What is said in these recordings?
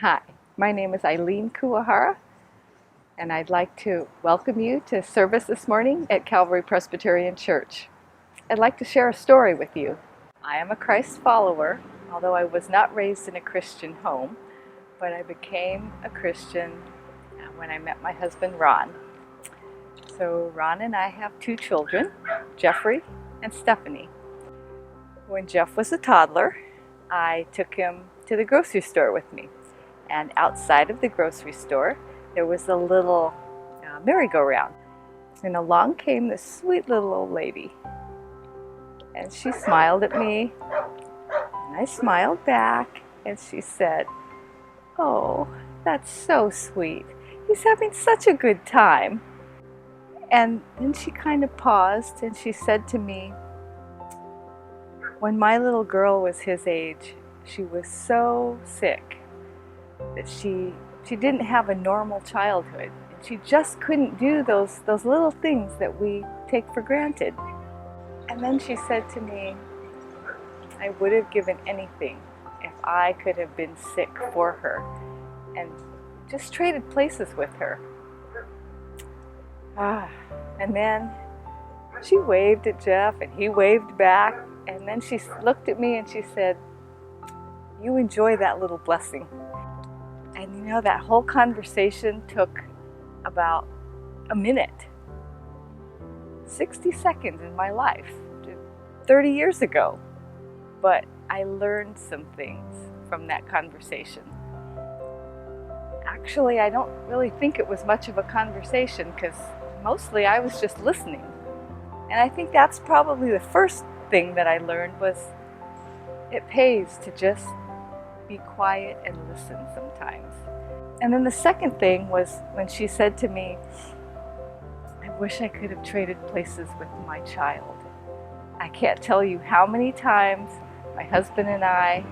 Hi, my name is Ilene Kuwahara, and I'd like to welcome you to service this morning at Calvary Presbyterian Church. I'd like to share a story with you. I am a Christ follower, although I was not raised in a Christian home, but I became a Christian when I met my husband, Ron. So Ron and I have two children, Jeffrey and Stephanie. When Jeff was a toddler, I took him to the grocery store with me. And outside of the grocery store, there was a little merry-go-round. And along came this sweet little old lady. And she smiled at me, and I smiled back, and she said, "Oh, that's so sweet. He's having such a good time." And then she kind of paused, and she said to me, "When my little girl was his age, she was so sick that she didn't have a normal childhood. And she just couldn't do those little things that we take for granted." And then she said to me, "I would have given anything if I could have been sick for her and just traded places with her." And then she waved at Jeff and he waved back, and then she looked at me and she said, "You enjoy that little blessing." And you know, that whole conversation took about a minute, 60 seconds in my life, 30 years ago. But I learned some things from that conversation. Actually, I don't really think it was much of a conversation because mostly I was just listening. And I think that's probably the first thing that I learned was it pays to just be quiet and listen sometimes. And then the second thing was when she said to me, "I wish I could have traded places with my child." I can't tell you how many times my husband and I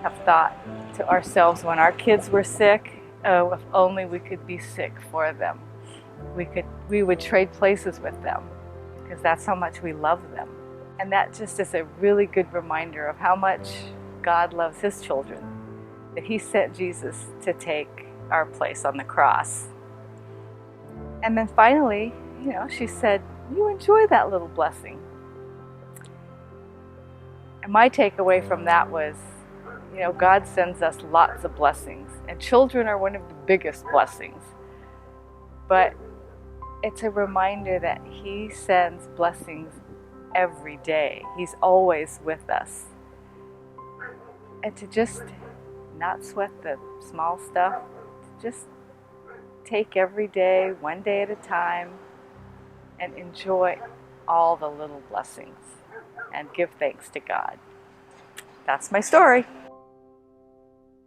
have thought to ourselves when our kids were sick, "Oh, if only we could be sick for them. We would trade places with them," because that's how much we love them. And that just is a really good reminder of how much God loves His children, that He sent Jesus to take our place on the cross. And then finally, she said, "You enjoy that little blessing." And my takeaway from that was, God sends us lots of blessings, and children are one of the biggest blessings. But it's a reminder that He sends blessings every day. He's always with us. And to just not sweat the small stuff, to just take every day, one day at a time, and enjoy all the little blessings and give thanks to God. That's my story.